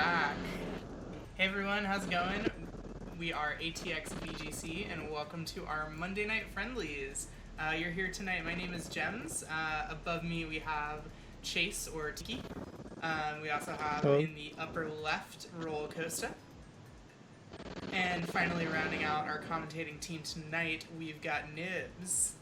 back. Hey everyone, how's it going? We are ATX VGC and welcome to our Monday Night Friendlies. You're here tonight. My name is Gems. Above me we have Chase or Tiki. We also have in the upper left Roller Coaster. And finally rounding out our commentating team tonight, we've got Nibs.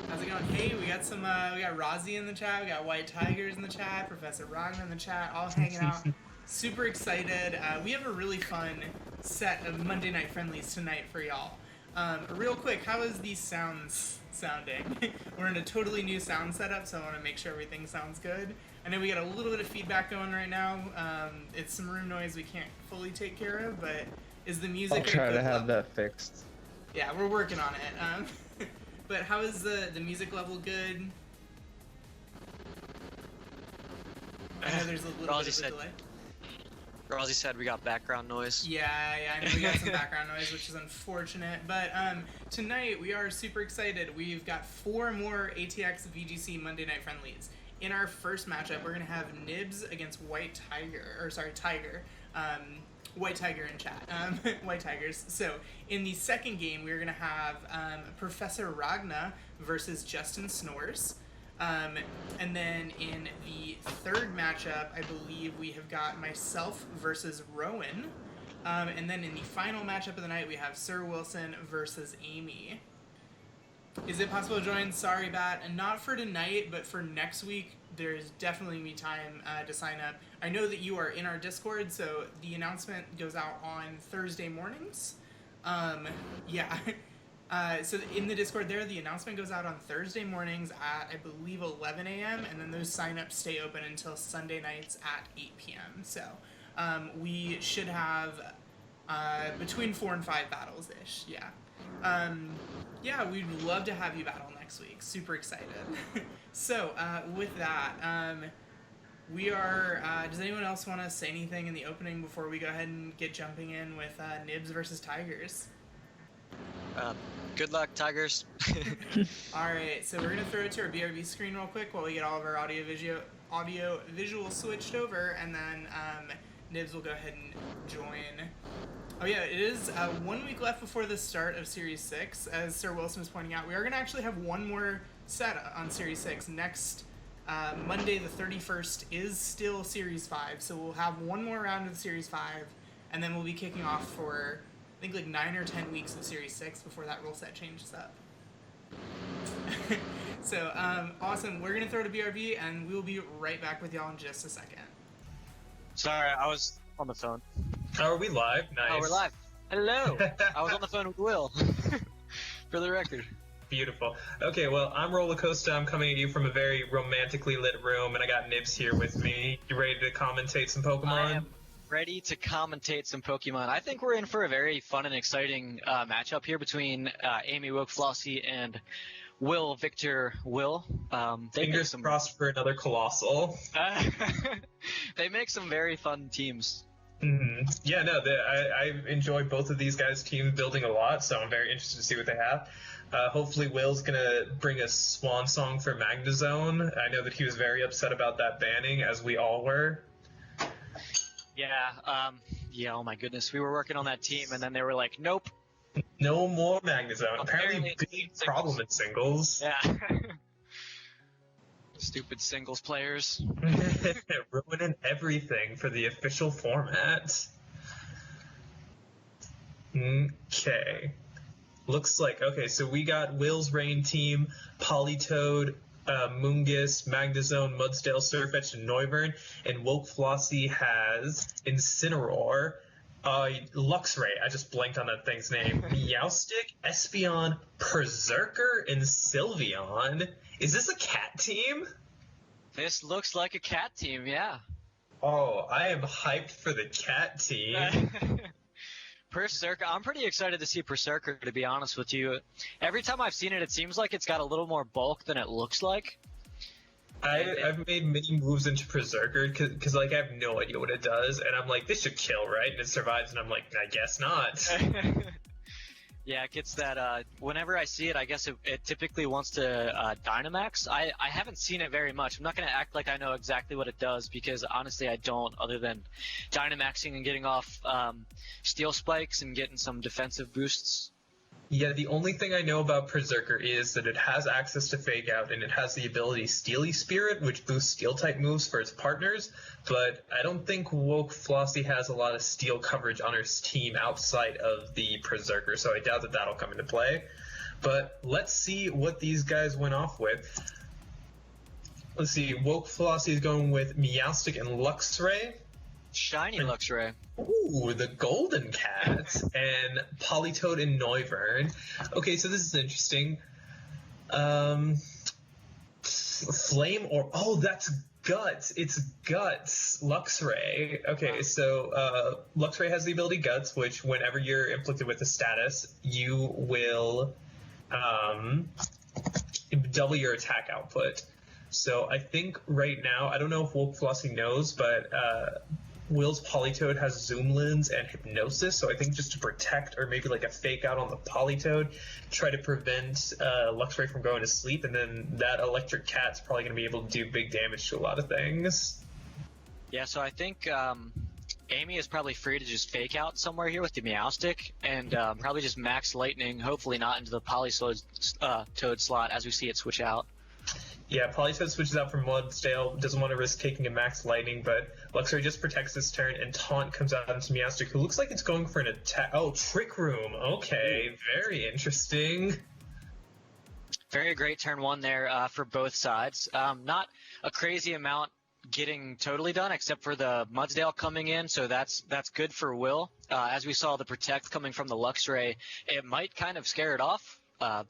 How's it going? Hey, we got some, we got Rozzy in the chat, we got White Tigers in the chat, Professor Ragnar in the chat, all hanging out. Super excited. We have a really fun set of Monday Night Friendlies tonight for y'all. Real quick, how is these sounds sounding? We're in a totally new sound setup, so I want to make sure everything sounds good. I know we got a little bit of feedback going right now. It's some room noise we can't fully take care of, but is the music... I'll try to have that fixed. Yeah, we're working on it. But how is the music level good? I know there's a little bit of a delay. Rozzy said we got background noise. Yeah, I know we got some background noise, which is unfortunate. But tonight we are super excited. We've got 4 more ATX VGC Monday Night Friendlies. In our first matchup, we're gonna have Nibs against Tiger. White Tiger in chat. White Tigers. So in the second game, we're gonna have Professor Ragnar versus Justin Snores. And then in the third matchup, I believe we have got myself versus Rowan. And then in the final matchup of the night, we have Sir Wilson versus Amy. Is it possible to join? Sorry, Bat. And not for tonight, but for next week, there's definitely gonna be time to sign up. I know that you are in our Discord, so the announcement goes out on Thursday mornings. Yeah. So in the Discord there, the announcement goes out on Thursday mornings at, I believe, 11 a.m., and then those sign-ups stay open until Sunday nights at 8 p.m. So we should have between 4 and 5 battles-ish, yeah. Yeah, we'd love to have you battle next week. Super excited. So with that, we are, does anyone else want to say anything in the opening before we go ahead and get jumping in with Nibs versus Tigers? Good luck, Tigers. Alright, so we're going to throw it to our BRB screen real quick while we get all of our audio visual switched over, and then Nibs will go ahead and join. Oh yeah, it is 1 week left before the start of Series 6. As Sir Wilson was pointing out, we are going to actually have one more set on Series 6. Next Monday the 31st is still Series 5, so we'll have one more round of Series 5, and then we'll be kicking off for, I think, like 9 or 10 weeks of Series 6 before that rule set changes up. So, awesome. We're going to throw to BRB, and we'll be right back with y'all in just a second. Sorry, I was on the phone. How are we live? Nice. Oh, we're live. Hello. I was on the phone with Will. For the record. Beautiful. Okay, well, I'm Roller Coaster. I'm coming at you from a very romantically lit room, and I got Nibs here with me. You ready to commentate some Pokemon? I am ready to commentate some Pokemon. I think we're in for a very fun and exciting matchup here between Amy Flossie and Will Victor Will. Fingers crossed for another Colossal. They make some very fun teams. Mm-hmm. Yeah, no, I enjoy both of these guys' team building a lot, so I'm very interested to see what they have. Hopefully Will's going to bring a swan song for Magnezone. I know that he was very upset about that banning, as we all were. Yeah, oh my goodness. We were working on that team, and then they were like, nope. No more Magnezone. Apparently big problem in singles. Yeah. Stupid singles players. Ruining everything for the official format. Okay. Looks like, okay, so we got Will's Rain team, Politoed, Moongus, Magnezone, Mudsdale, Surfetch'd, and Noivern, and Woke Flossie has Incineroar, Luxray, I just blanked on that thing's name, Meowstic, Espeon, Berserker, and Sylveon. Is this a cat team? This looks like a cat team, yeah. Oh, I am hyped for the cat team. Berserker, I'm pretty excited to see Berserker, to be honest with you. Every time I've seen it, it seems like it's got a little more bulk than it looks like. I've made many moves into Berserker because like I have no idea what it does, and I'm like, this should kill, right? And it survives, and I'm like, I guess not. Yeah, it gets that. Whenever I see it, I guess it typically wants to Dynamax. I haven't seen it very much. I'm not going to act like I know exactly what it does because honestly I don't, other than Dynamaxing and getting off Steel Spikes and getting some defensive boosts. Yeah, the only thing I know about Berserker is that it has access to Fake Out, and it has the ability Steely Spirit, which boosts Steel-type moves for its partners, but I don't think Woke Flossie has a lot of Steel coverage on her team outside of the Berserker, so I doubt that that'll come into play. But let's see what these guys went off with. Let's see, Woke Flossie is going with Meowstic and Luxray. Shiny Luxray. Ooh, the Golden Cat and Politoed and Noivern. Okay, so this is interesting. Flame or that's Guts. It's Guts. Luxray. Okay, so Luxray has the ability Guts, which whenever you're inflicted with a status, you will double your attack output. So I think right now, I don't know if Woke Flossie knows, but Will's Politoed has Zoom Lens and Hypnosis, so I think just to protect, or maybe like a Fake Out on the Politoed, try to prevent Luxray from going to sleep, and then that Electric Cat's probably going to be able to do big damage to a lot of things. Yeah, so I think Amy is probably free to just Fake Out somewhere here with the Meowstic, and probably just Max Lightning, hopefully not into the Politoed slot as we see it switch out. Yeah, Politoed switches out from Mudsdale, doesn't want to risk taking a Max Lightning, but Luxray just protects this turn, and Taunt comes out into Meowstic, who looks like it's going for an attack. Oh, Trick Room. Okay, very interesting. Very great turn one there for both sides. Not a crazy amount getting totally done, except for the Mudsdale coming in, so that's good for Will. As we saw the Protect coming from the Luxray, it might kind of scare it off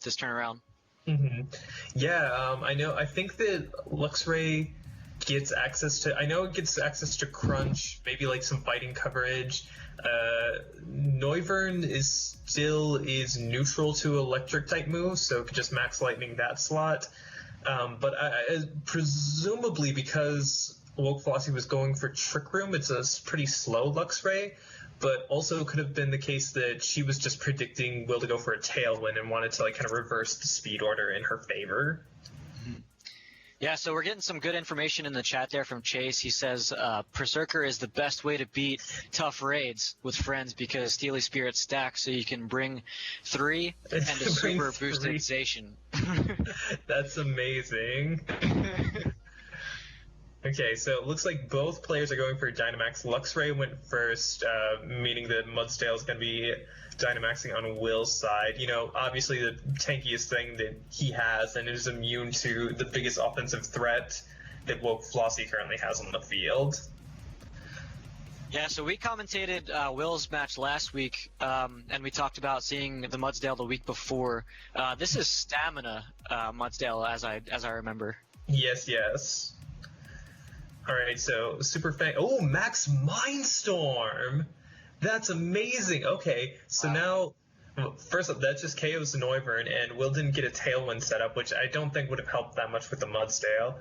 this turn around. Mm-hmm. Yeah, I know. I think that Luxray gets access to. I know it gets access to Crunch, maybe like some fighting coverage. Noivern is neutral to Electric type moves, so it could just Max Lightning that slot. But presumably because Woke Flossie was going for Trick Room, it's a pretty slow Luxray. But also could have been the case that she was just predicting Will to go for a Tailwind and wanted to like kind of reverse the speed order in her favor. Yeah, so we're getting some good information in the chat there from Chase. He says Berserker is the best way to beat tough raids with friends because Steely Spirit stacks so you can bring 3 and a super boosted Zacian. That's amazing. Okay, so it looks like both players are going for Dynamax. Luxray went first, meaning that Mudsdale is going to be Dynamaxing on Will's side. You know, obviously the tankiest thing that he has and is immune to the biggest offensive threat that Woke Flossie currently has on the field. Yeah, so we commentated Will's match last week, and we talked about seeing the Mudsdale the week before. This is Stamina Mudsdale, as I remember. Yes. All right, so Super Fang. Oh, Max Mindstorm. That's amazing. Okay, so now, first up, that just KOs the Noivern, and Will didn't get a Tailwind setup, which I don't think would have helped that much with the Mudsdale.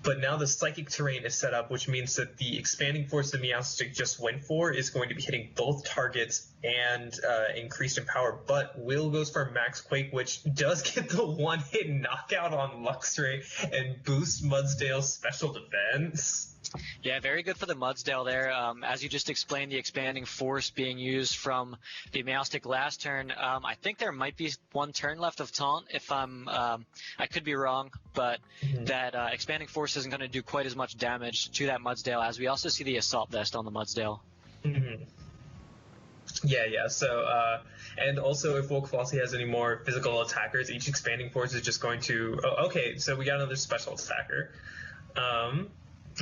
But now the Psychic Terrain is set up, which means that the Expanding Force the Meowstic just went for is going to be hitting both targets and increased in power. But Will goes for Max Quake, which does get the one-hit knockout on Luxray and boosts Mudsdale's special defense. Yeah, very good for the Mudsdale there. As you just explained, the Expanding Force being used from the Meowstic last turn. I think there might be one turn left of Taunt, if I could be wrong, but that Expanding Force isn't going to do quite as much damage to that Mudsdale, as we also see the Assault Vest on the Mudsdale. Mm-hmm. Yeah. So, and also if Woke Flossie has any more physical attackers, each Expanding Force is just going to... Oh, okay, so we got another special attacker.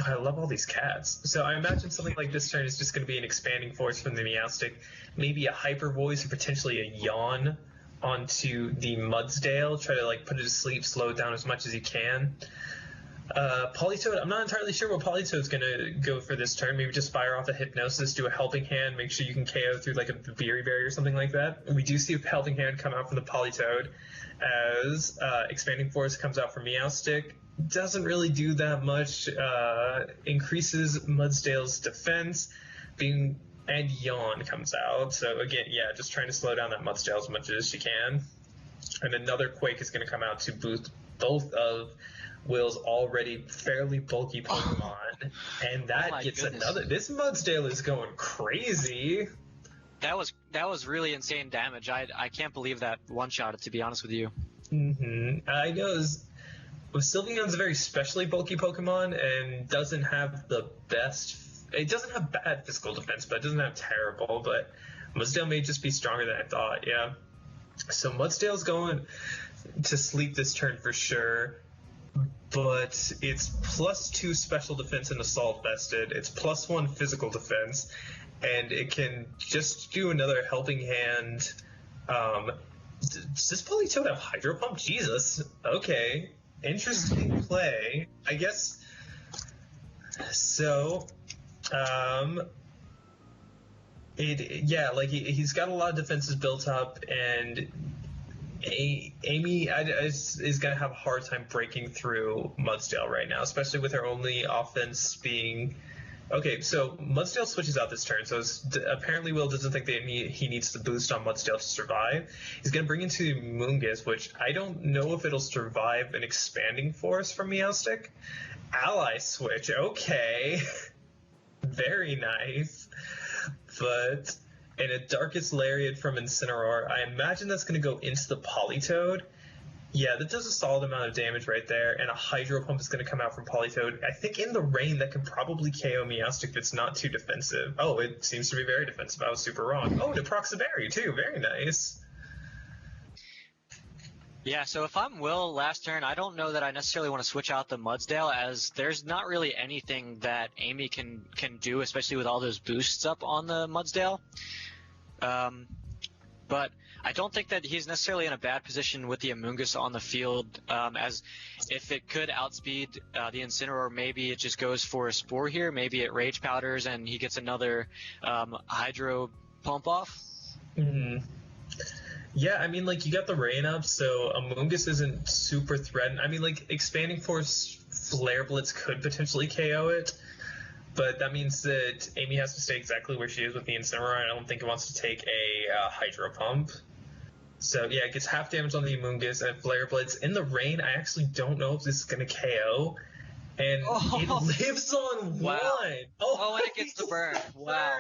I love all these cats. So I imagine something like this turn is just going to be an Expanding Force from the Meowstic, maybe a Hyper Voice or potentially a Yawn onto the Mudsdale, try to like put it to sleep, slow it down as much as you can. Politoed, I'm not entirely sure what Politoed's going to go for this turn. Maybe just fire off a Hypnosis, do a Helping Hand, make sure you can KO through like a Berry or something like that. We do see a Helping Hand come out from the Politoed as Expanding Force comes out from Meowstic. Doesn't really do that much. Increases Mudsdale's defense, being And Yawn comes out. So again, yeah, just trying to slow down that Mudsdale as much as she can. And another Quake is going to come out to boost both of Will's already fairly bulky Pokemon. And that gets goodness. another. This Mudsdale is going crazy. That was really insane damage. I can't believe that one-shot it, to be honest with you. I know Sylveon's a very specially bulky Pokemon and doesn't have the best. It doesn't have bad physical defense, but it doesn't have terrible. But Mudsdale may just be stronger than I thought. Yeah. So Mudsdale's going to sleep this turn for sure. But it's +2 special defense and assault vested. It's +1 physical defense, and it can just do another helping hand. Does this Politoed have Hydro Pump? Jesus. Okay. Interesting play, I guess. So, he's got a lot of defenses built up, and Amy is going to have a hard time breaking through Mudsdale right now, especially with her only offense being... Okay, so Mudsdale switches out this turn, so apparently Will doesn't think that he needs to boost on Mudsdale to survive. He's going to bring into Moongus, which I don't know if it'll survive an Expanding Force from Meowstic. Ally switch, okay. Very nice. But... and a Darkest Lariat from Incineroar. I imagine that's going to go into the Politoed. Yeah, that does a solid amount of damage right there, and a Hydro Pump is going to come out from Politoed. I think in the rain that can probably KO Meowstic if it's not too defensive. Oh, it seems to be very defensive. I was super wrong. Oh, to Proxaberry too. Very nice. Yeah, so if I'm Will last turn, I don't know that I necessarily want to switch out the Mudsdale, as there's not really anything that Amy can do, especially with all those boosts up on the Mudsdale. But I don't think that he's necessarily in a bad position with the Amoonguss on the field, as if it could outspeed the Incineroar, maybe it just goes for a Spore here, maybe it Rage Powders and he gets another Hydro Pump off. Mm-hmm. Yeah, I mean, like, you got the rain up, so Amoonguss isn't super threatened. I mean, like, Expanding Force Flare Blitz could potentially KO it, but that means that Amy has to stay exactly where she is with the Incineroar, and I don't think it wants to take a Hydro Pump. So, yeah, it gets half damage on the Amoonguss and Flare Blitz. In the rain, I actually don't know if this is going to KO, and it lives on wow. 1. Oh, and it gets the burn. Wow.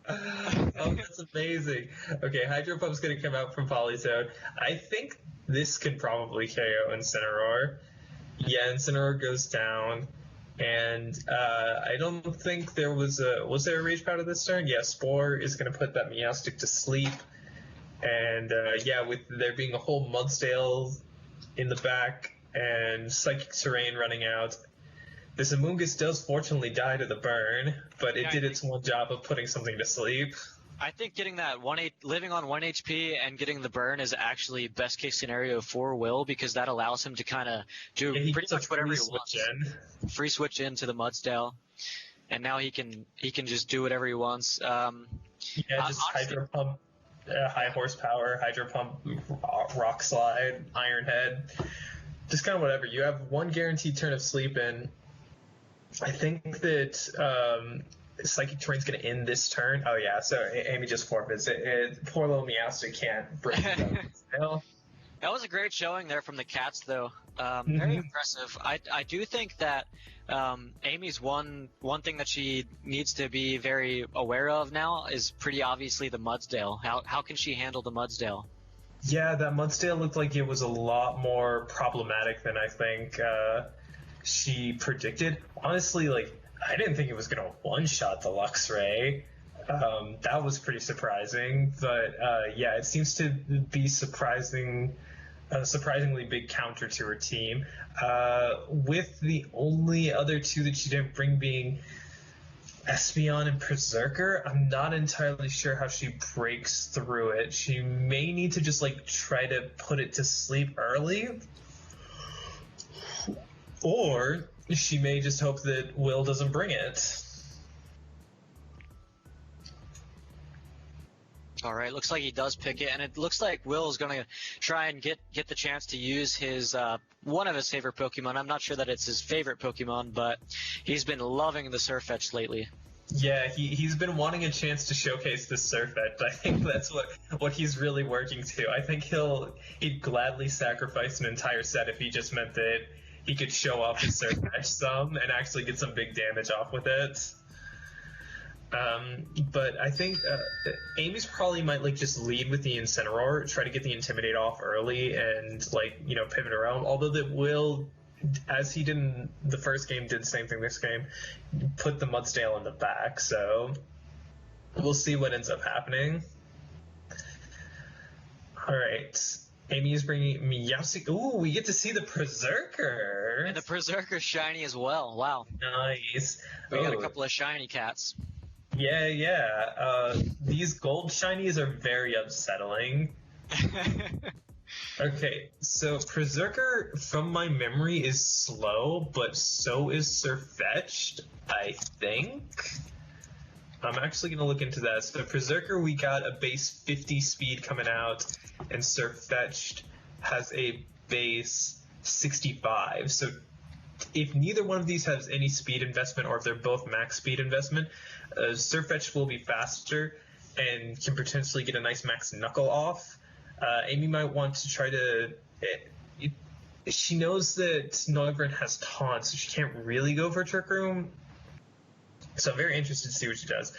Oh, that's amazing. Okay, Hydro Pump's going to come out from Politoed. I think this could probably KO Incineroar. Yeah, Incineroar goes down. And I don't think there was there a Rage Powder this turn? Yeah, Spore is going to put that Meowstic to sleep. And yeah, with there being a whole Mudsdale in the back and Psychic Terrain running out, this Amoonguss does fortunately die to the burn, but it did its one job of putting something to sleep. I think getting that living on 1 HP and getting the burn is actually best case scenario for Will, because that allows him to kind of do pretty much whatever he wants. Free switch into the Mudsdale, and now he can just do whatever he wants. Yeah, just honestly, Hydro Pump, high horsepower, Hydro Pump, Rock Slide, Iron Head, just kind of whatever. You have one guaranteed turn of sleep in. I think that Psychic Terrain's going to end this turn. Oh, yeah, so Amy just forfeits it. Poor little Meowstic can't break it up. That was a great showing there from the Cats, though. Very impressive. I do think that Amy's one thing that she needs to be very aware of now is pretty obviously the Mudsdale. How can she handle the Mudsdale? Yeah, that Mudsdale looked like it was a lot more problematic than I think she predicted. Honestly, like, I didn't think it was going to one-shot the Luxray. That was pretty surprising, but yeah, it seems to be surprisingly big counter to her team. With the only other two that she didn't bring being Espeon and Berserker, I'm not entirely sure how she breaks through it. She may need to just like try to put it to sleep early, or she may just hope that Will doesn't bring it. All right, looks like he does pick it, and it looks like Will is going to try and get the chance to use his one of his favorite Pokemon. I'm not sure that it's his favorite Pokemon, but he's been loving the Surfetch lately. Yeah, he's been wanting a chance to showcase the Surfetch. I think that's what he's really working to. I think he'd gladly sacrifice an entire set if he just meant that he could show off his Surfetch some and actually get some big damage off with it. But I think Amy's probably might like just lead with the Incineroar, try to get the Intimidate off early, and pivot around. Although that will, as he did in the first game, did the same thing this game, put the Mudsdale in the back. So we'll see what ends up happening. All right. Amy is bringing Meowstic. Ooh, we get to see the Berserker. And the Berserker shiny as well. Wow. Nice. We got a couple of shiny cats. Yeah. These gold shinies are very unsettling. Okay, so Berserker, from my memory, is slow, but so is Surfetched, I think. I'm actually going to look into that. So Berserker, we got a base 50 speed coming out, and Surfetched has a base 65. So if neither one of these has any speed investment, or if they're both max speed investment, Surfetched will be faster and can potentially get a nice max knuckle off. Amy might want to try to... she knows that Noivern has taunt, so she can't really go for Trick Room. So I'm very interested to see what she does.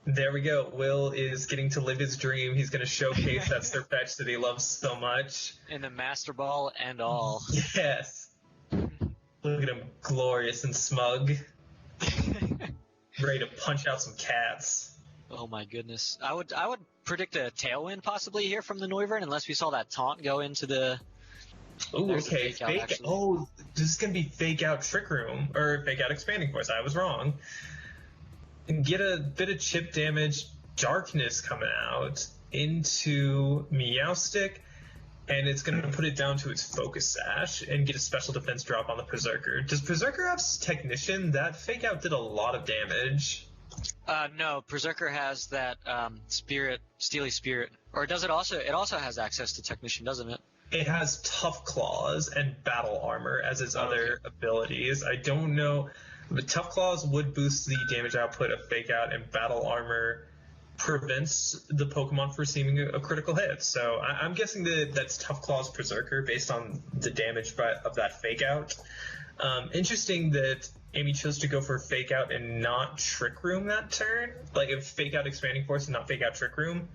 There we go. Will is getting to live his dream. He's going to showcase that Surfetch that he loves so much. In the Master Ball and all. Yes. Look at him, glorious and smug. Ready to punch out some cats. Oh my goodness. I would predict a Tailwind possibly here from the Noivern, unless we saw that taunt go into the... Ooh, okay. This is going to be Fake Out Trick Room, or Fake Out Expanding Force. I was wrong. And get a bit of chip damage, Darkness coming out into Meowstic, and it's going to put it down to its Focus Sash and get a special defense drop on the Berserker. Does Berserker have Technician? That Fake Out did a lot of damage. No, Berserker has that Steely Spirit. Or does it also? It also has access to Technician, doesn't it? It has Tough Claws and Battle Armor as its other abilities. I don't know, but Tough Claws would boost the damage output of Fake Out, and Battle Armor prevents the Pokemon from receiving a critical hit. So I'm guessing that that's Tough Claws Berserker based on the damage of that Fake Out. Interesting that Amy chose to go for Fake Out and not Trick Room that turn. Like, if Fake Out Expanding Force and not Fake Out Trick Room.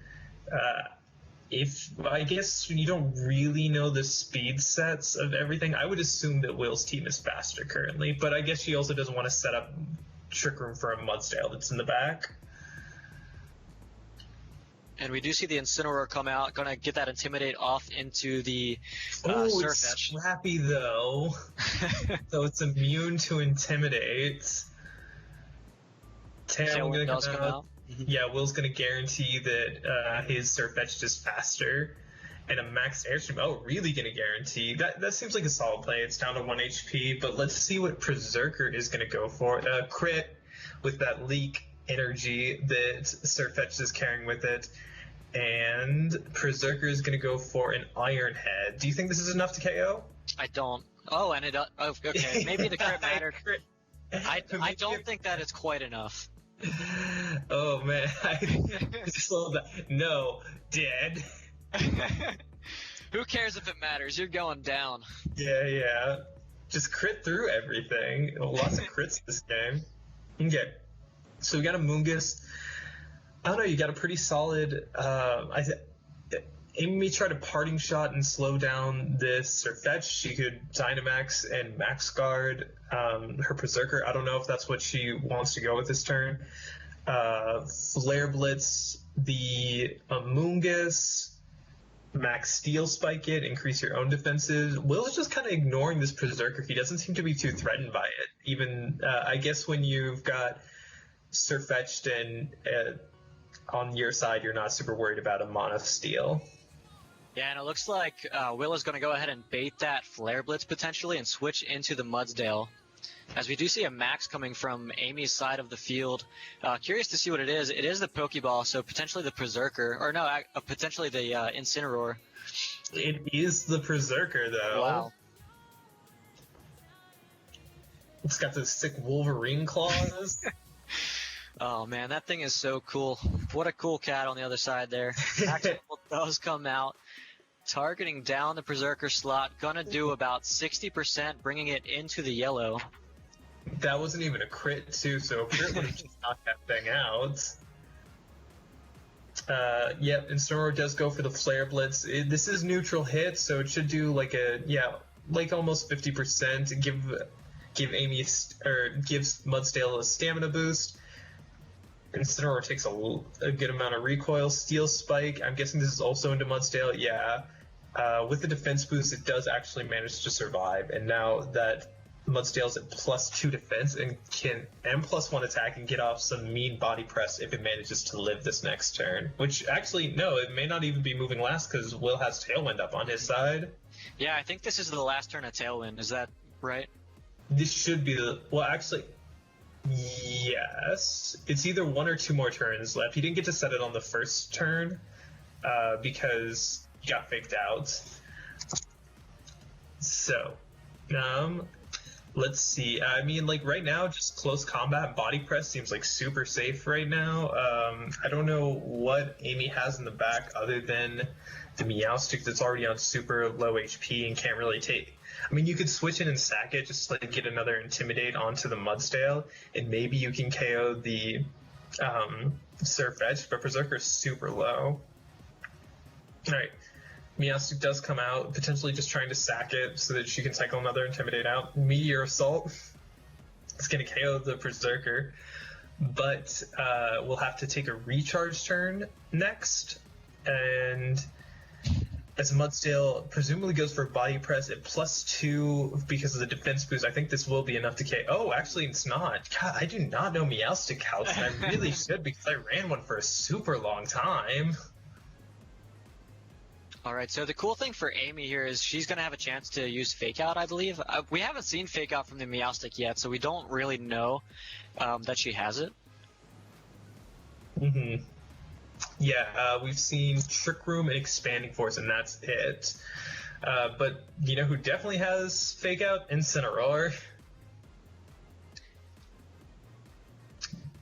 I guess you don't really know the speed sets of everything. I would assume that Will's team is faster currently, but I guess she also doesn't want to set up Trick Room for a Mudsdale that's in the back. And we do see the Incineroar come out, gonna get that Intimidate off into the Surfetch. It's scrappy though. So it's immune to Intimidate. Tailwind does come out. Yeah, Will's going to guarantee that his Surfetch is faster, and a max airstream. Oh, really going to guarantee? That seems like a solid play. It's down to 1 HP, but let's see what Berserker is going to go for. Crit with that leak energy that Surfetch is carrying with it, and Berserker is going to go for an Iron Head. Do you think this is enough to KO? I don't. Oh, and it. Oh, okay. Maybe the crit mattered. I don't think that it's quite enough. Oh man, no, dead. Who cares if it matters? You're going down. Yeah. Just crit through everything. Lots of crits this game. Okay, so we got a Moongus. I don't know, you got a pretty solid... Amy tried a Parting Shot and slow down this Surfetch. She could Dynamax and Max Guard her Berserker. I don't know if that's what she wants to go with this turn. Flare Blitz the Amoonguss, Max Steel Spike it, increase your own defenses. Will is just kind of ignoring this Berserker. He doesn't seem to be too threatened by it. Even, I guess when you've got Surfetched and on your side, you're not super worried about a Mono Steel. Yeah, and it looks like Will is going to go ahead and bait that Flare Blitz potentially and switch into the Mudsdale. As we do see a Max coming from Amy's side of the field. Curious to see what it is. It is the Pokeball, so potentially the Berserker. Or no, potentially the Incineroar. It is the Berserker, though. Wow. It's got those sick Wolverine claws. Oh man, that thing is so cool. What a cool cat on the other side there. Actually does come out, targeting down the Berserker slot. Gonna do about 60%, bringing it into the yellow. That wasn't even a crit too, so a crit would have just knocked that thing out. Yep, Incineroar does go for the Flare Blitz. This is neutral hit, so it should do like almost 50%. Give Amy gives Mudsdale a stamina boost. Incineroar takes a good amount of recoil. Steel Spike, I'm guessing this is also into Mudsdale. Yeah. With the defense boost, it does actually manage to survive. And now that Mudsdale's at +2 defense and can +1 attack and get off some mean body press if it manages to live this next turn. Which actually, no, it may not even be moving last because Will has Tailwind up on his side. Yeah, I think this is the last turn of Tailwind. Is that right? This should be actually, yes. It's either 1 or 2 more turns left. He didn't get to set it on the first turn because he got faked out. So, let's see. I mean, like, right now, just close combat and body press seems like super safe right now. I don't know what Amy has in the back other than the Meowstic that's already on super low HP and can't really take... I mean, you could switch in and sack it, just like get another Intimidate onto the Mudsdale, and maybe you can KO the Surfetch, but Berserker's super low. Alright, Meowstic does come out, potentially just trying to sack it so that she can cycle another Intimidate out. Meteor Assault is going to KO the Berserker, but we'll have to take a recharge turn next, and as Mudsdale presumably goes for body press at +2 because of the defense boost, I think this will be enough to KO. Oh, actually it's not. God, I do not know Meowstic House, and I really should because I ran one for a super long time. All right, so the cool thing for Amy here is she's going to have a chance to use Fake Out, I believe. We haven't seen Fake Out from the Meowstic yet, so we don't really know that she has it. Mm-hmm. Yeah, we've seen Trick Room and Expanding Force, and that's it. But you know who definitely has Fake Out? Incineroar.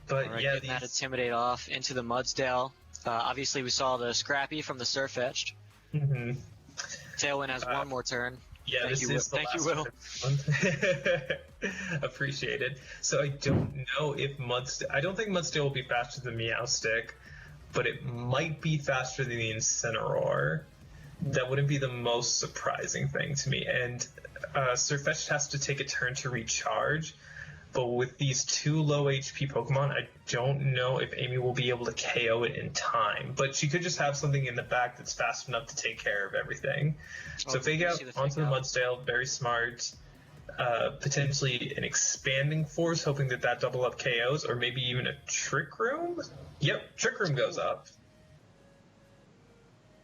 But Right, yeah, getting that Intimidate off into the Mudsdale. Obviously, we saw the Scrappy from the Surfetched. Mm-hmm. Tailwind has one more turn. Yeah, Thank this you, is the Thank you, last Will. one. Appreciated. So I don't know if I don't think Mudsdale will be faster than Meowstic, but it might be faster than the Incineroar. That wouldn't be the most surprising thing to me. And Surfetch'd has to take a turn to recharge, but with these 2 low HP Pokemon, I don't know if Amy will be able to KO it in time. But she could just have something in the back that's fast enough to take care of everything. So Fake Out onto the Mudsdale, very smart. Potentially an Expanding Force, hoping that double up KOs, or maybe even a Trick Room? Yep, Trick Room goes up.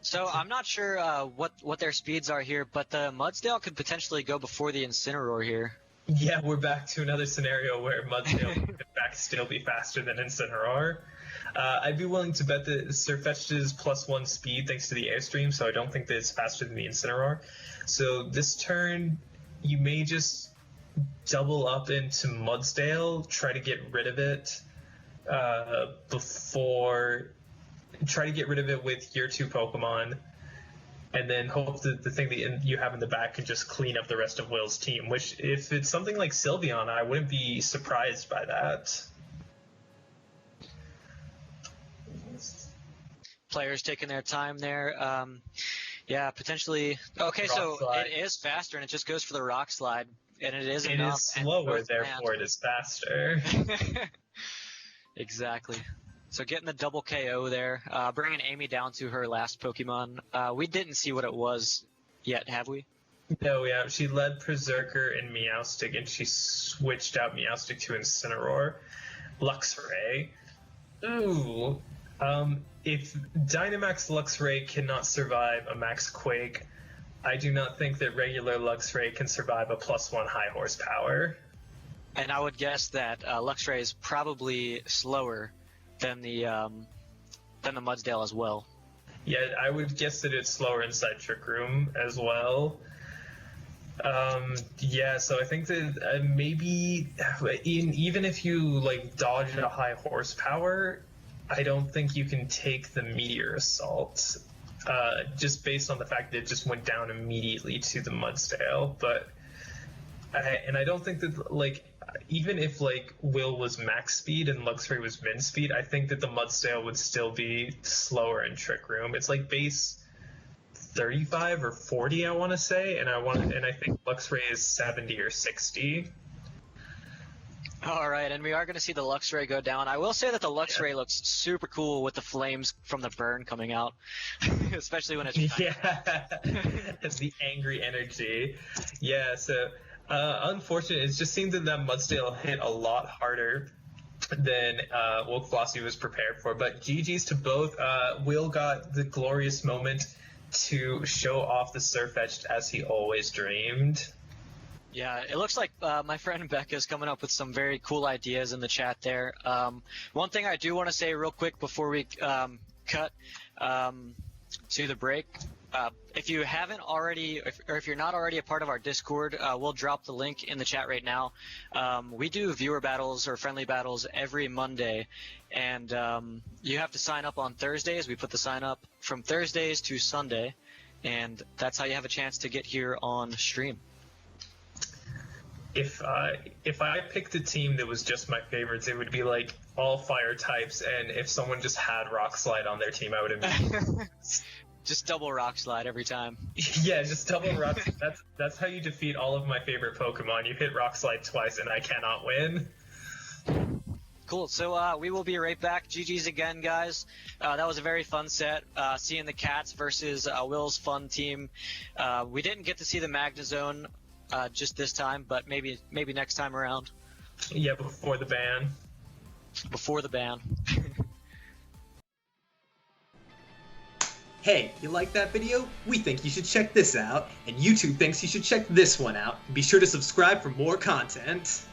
So I'm not sure what their speeds are here, but the Mudsdale could potentially go before the Incineroar here. Yeah, we're back to another scenario where Mudsdale could in fact still be faster than Incineroar. I'd be willing to bet that Surfetch'd +1 speed thanks to the Airstream, so I don't think that it's faster than the Incineroar. So this turn, you may just double up into Mudsdale, try to get rid of it try to get rid of it with your 2 Pokemon, and then hope that the thing that you have in the back can just clean up the rest of Will's team, which, if it's something like Sylveon, I wouldn't be surprised by that. Players taking their time there. Yeah, potentially. Okay, so it is faster, and it just goes for the Rock Slide, and it is enough. It is slower, therefore it is faster. Exactly. So getting the double KO there, bringing Amy down to her last Pokemon. We didn't see what it was yet, have we? No, yeah. She led Berserker and Meowstic, and she switched out Meowstic to Incineroar. Luxray. Ooh. If Dynamax Luxray cannot survive a Max Quake, I do not think that regular Luxray can survive a +1 high horsepower. And I would guess that Luxray is probably slower than the Mudsdale as well. Yeah, I would guess that it's slower inside Trick Room as well. Yeah, so I think that maybe even if you like dodge a high horsepower, I don't think you can take the meteor assault. Just based on the fact that it just went down immediately to the Mudsdale, but I don't think that like even if like Will was max speed and Luxray was min speed, I think that the Mudsdale would still be slower in Trick Room. It's like base 35 or 40, I want to say, and I think Luxray is 70 or 60. All right, and we are going to see the Luxray go down. I will say that the Luxray looks super cool with the flames from the burn coming out, especially when it's it's the angry energy. Yeah, so unfortunately, it just seems that Mudsdale hit a lot harder than Woke Flossie was prepared for. But GG's to both. Will got the glorious moment to show off the Surfetched as he always dreamed. Yeah, it looks like my friend Becca's coming up with some very cool ideas in the chat there. One thing I do want to say real quick before we cut to the break, if you haven't already, or if you're not already a part of our Discord, we'll drop the link in the chat right now. We do viewer battles or friendly battles every Monday, and you have to sign up on Thursdays. We put the sign up from Thursdays to Sunday, and that's how you have a chance to get here on stream. If I picked a team that was just my favorites, it would be like all fire types, and if someone just had Rock Slide on their team, I would have Just double Rock Slide every time. Yeah, just double Rock. That's how you defeat all of my favorite Pokemon. You hit Rock Slide twice, and I cannot win. Cool. So we will be right back. GG's again, guys. That was a very fun set. Seeing the Cats versus Will's fun team. We didn't get to see the Magnezone just this time, but maybe next time around. Yeah, before the ban. Before the ban. Hey, you like that video? We think you should check this out, and YouTube thinks you should check this one out. Be sure to subscribe for more content.